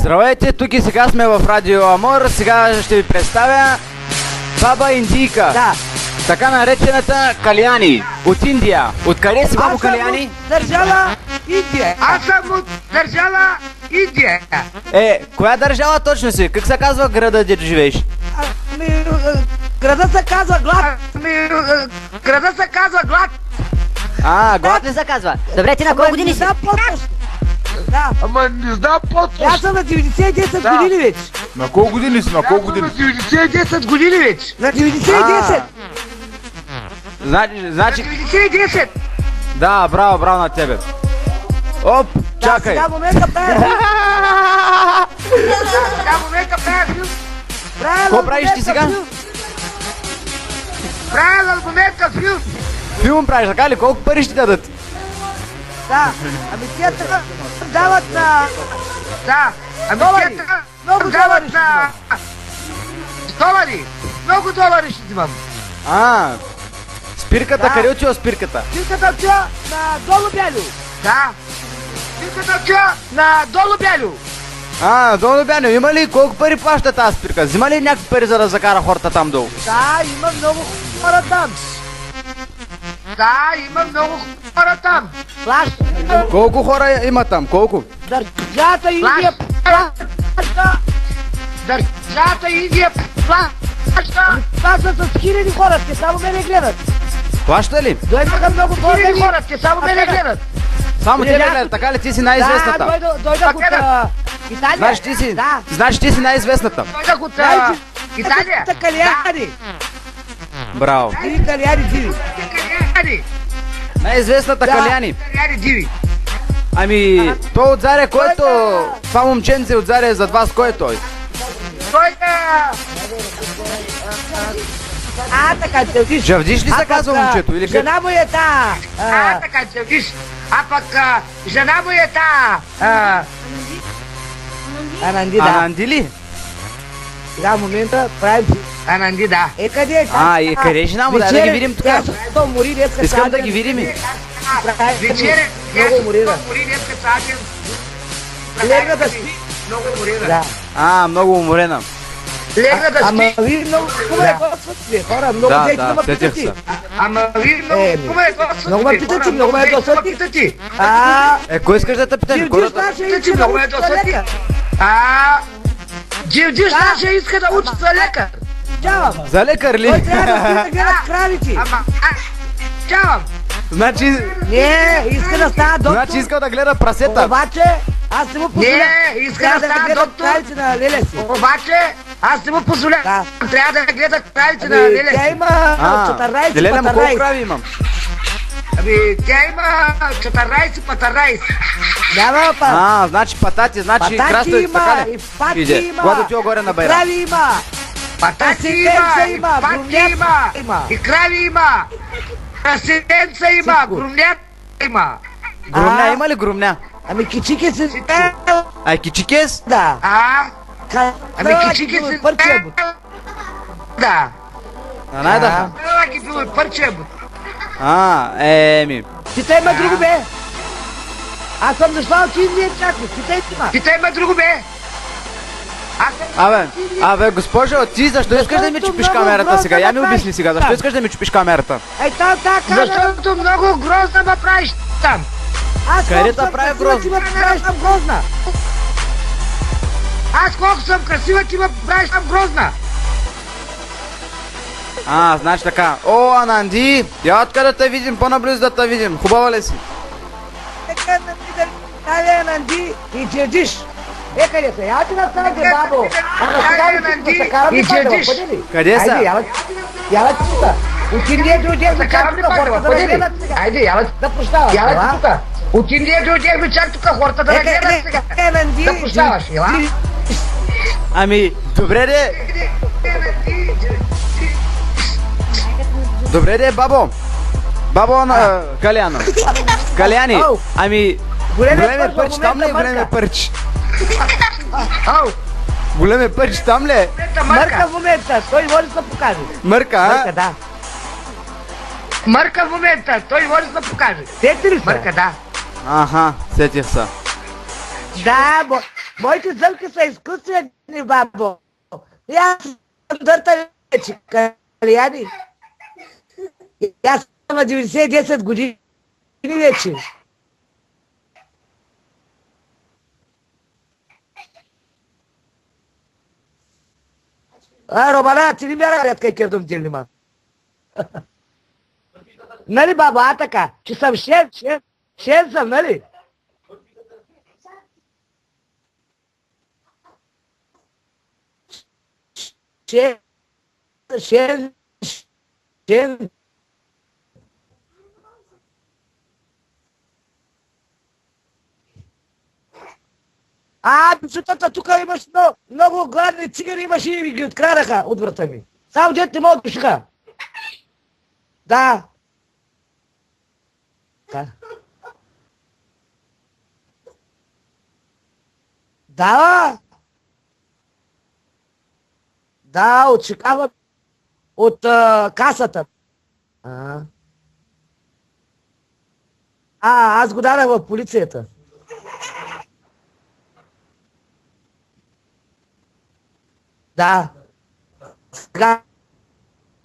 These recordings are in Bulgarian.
Здравейте, тук и сега сме в Радио Амор. Сега ще ви представя баба индийка. Да. Така наречената Каляни от Индия. Откъде си, бабо Каляни? Държава Индия. Аз съм от държава Индия. Коя държава точно си? Как се казва града, дето живееш? Града се казва Глад. Града се казва Глад. Глад ли се казва? Добре, ти на колко години си? Не знам по-точно. Да. Ама не знам по-точно. Аз съм на 90 години вече. На колко години си? На колко години? На 90 години вече. На 90. Значи... 90. Да, браво на тебе. Оп, чакай. Сега момента пея. Сега момента пея филм. Какво правиш ти сега? Правя в момента филм. Филм правиш, така ли? Колко пари ще дадат? Да. Ами тия така дават на... Да. Долари. Много долари ще на... Долари. Много долари ще взимам. Спирката, Да. къде отива спирката? Тилката отива на Долу Бялю. Да. Тилката отива на Долу Бялю. Долу Бялю, има ли колко пари плаща тази спирка? Взима ли някакви пари, за да закара хората там долу? Да, има много хора там. Да, има много хора там. Плаща. Колко хора има там? Колко? Държавата Индия плаща. Държавата Индия плаща. Плаща с хиляди хора, те само мене гледат. Плаща ли? Дойдоха много Хиляди хора. хора, те само мене гледат. Само тебе гледат, така ли? Ти си най-известната? Да, дойдох от Италия. Значи ти си най-известната. Дойдах от Италия. Каляни. Браво. Диви каляни, диви. Каляни. Най-известната Да. Каляни. Каляни диви. Ами, той от Заря, който... Това момченце от Заря зад вас, кой е той? Той Така, Джавдиш. Джавдиш ли се казва момчето? Или как? Жена му е та. така че виж. А пък жена му е та. Ананди, да. Ананди ли? Сега в момента правим... Ананди, да. Къде е? И къде е жена му? Дай да ги видим тук. Искам да ги видим. Вечеря. Много уморира. Мори днеска цял ден. Легна да спи. Много уморира. Да. Много уморена. Легна да Ама спи. ви много хубаво готвате, хора. Много Да, дейте да, да ме сетих питате. се. Ама ви много ме досъдите. Много ме питате, много ме досъдите. питате. Кой искаш да те питаш? Дживджиш наше Ти иска да много ме учи за досъди. лекар. Дживджиш наше иска да учи за лекар. Чавам. За лекар ли? Той трябва да спи да гледа кравици. Ама, чавам. Значи Не, иска да става доктор. искал да гледа прасета. Обаче, аз не му позволя. Не, иска да става гледа доктор. кравици на леля си. Обаче, аз не му позволя. Да. Трябва да гледа кравици на Ами, Леля. тя има чатарайци, Леля му колко патарайци. крави имам? Ами, тя има чатарайци, патарайци. Няма па. Значи патати, значи Патати краставици, така има, ли? и пати Иде. има. Когато отива горе на байрам. Крави има. Патати Прасетенца има, и има, пати грумнят има, има. и крави има. Прасетенца има, Всичко. грумнят има. Грумня има ли грумня? Ами кичики си... Кичикес? Да. Ами кичики си... Пърче. Да. Найдаха. Трябва ги било и пърче. Еми. Питай ме друго бе. Аз съм дошла от Индия, чакай. Питай ма. Питай ме друго бе. Аз съм... Абе, госпожо, ти защо искаш да ми чупиш камерата сега? Я ми обясни сега, защо искаш да ми чупиш камерата? Там каза. Защото много грозна ме правиш там. Аз Къде колко да съм правя красива, грозно? ти ме правиш там грозна. Аз колко съм красива, ти ме правиш там грозна. Значи така. Ананди, я откъде да те видим, по-наблизо да те видим. Хубава ли си? Така да ми да Таля Нанди и Джевдиш. Къде са? Я ти настанете, бабо. Ама сега ми се карам и Джевдиш. Къде са? Айде, яла ти тук. От Индия дойдехме чак тук, хората да не гледат сега. Айде, яла Да прощаваш. ти тук. От Индия дойдехме чак тук, хората да не гледат сега. Нанди. Да прощаваш, ела. Ами, добре де, бабо. Бабо на Каляно. Каляни, ами, големе пърч там ли е големе пърч? Ау, Големе пърч там ли е? Мърка в момента, той може да покаже. Мърка, Мърка, да. Мърка в момента, той може да покаже. Сети ли са? Мърка, да. Аха, сетих се. Да, Моите зъбки са изкуствени, бабо. И аз съм дърта вече, Калияни. И аз съм на 90-10 години вече. Романа, ти не ме радят кай кърдом ти лима. Нали, баба, така, че съм шен съм, нали? Шен. Защото тук имаш много гладни цигари, имаш и ги открадаха от врата ми. Само дет не мога да душиха. Да. Да. Да. Да, от Чикаго, от касата. Аз го дадах в полицията. Да. Сега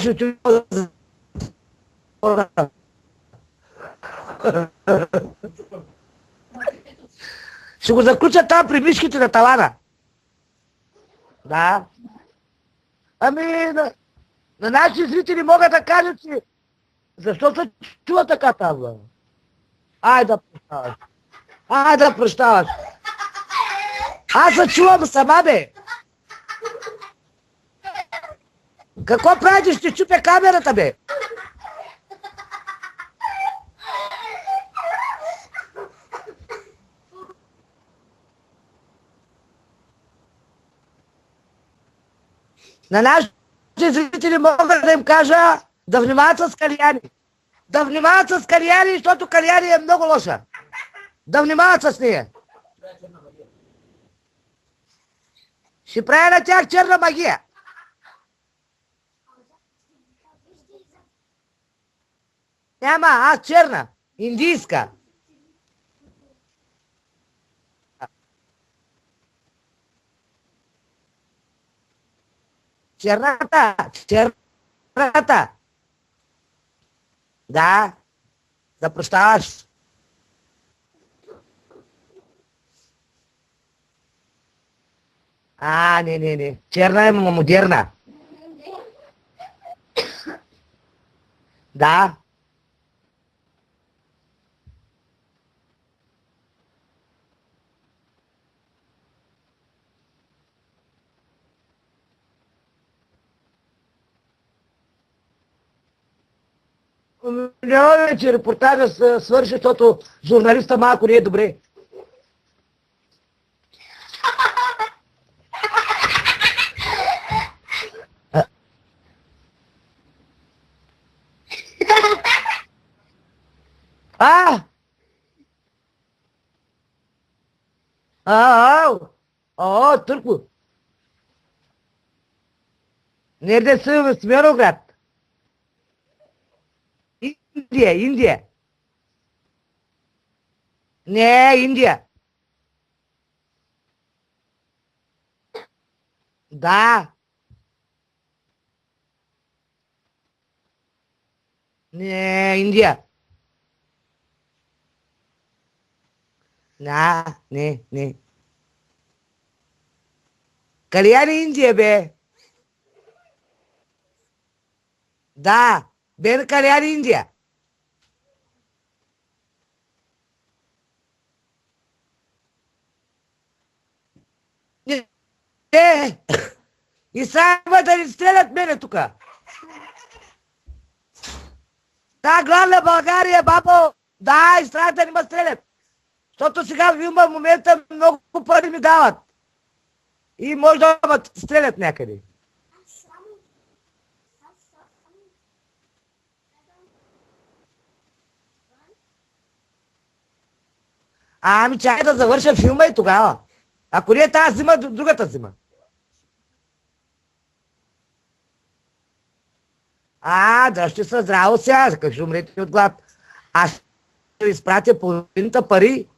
ще отива за затвора. Ще го заключат там при мишките на талана. Да. Ами, на нашите зрители могат да кажат, че защо се чува така там, бе? Ай да прощаваш. Ай да прощаваш. Аз се чувам сама, бе. Какво правиш? Ще чупя камерата, бе. На нашите зрители мога да им кажа да внимават с Калияни. Да внимават с Калияни, защото Калияни е много лоша. Да внимават с нея. Ще правя на тях черна магия. Няма, аз черна. Индийска. Черната. Да. Да прощаваш. Не. Черна е модерна. Да. Няма вече репортажа свърши, защото журналиста малко не е добре. Турко. Nerede sığmış Smirograd? Индия. Не, Индия. Да. Не, Индия. Не. Калияни Индия, бе. Да, бе Калияни Индия. И сега да ни стрелят мене тука. Да, главна България, бабо. Да, и страх да не ме стрелят. Защото сега в момента много пари ми дават. И може да ме стрелят някъде. Ами чакай да завърша филма и тогава. Ако не е тази зима, другата зима. Дръжте се здраво сега, как ще умрете от глад. Аз ще ви изпратя половината пари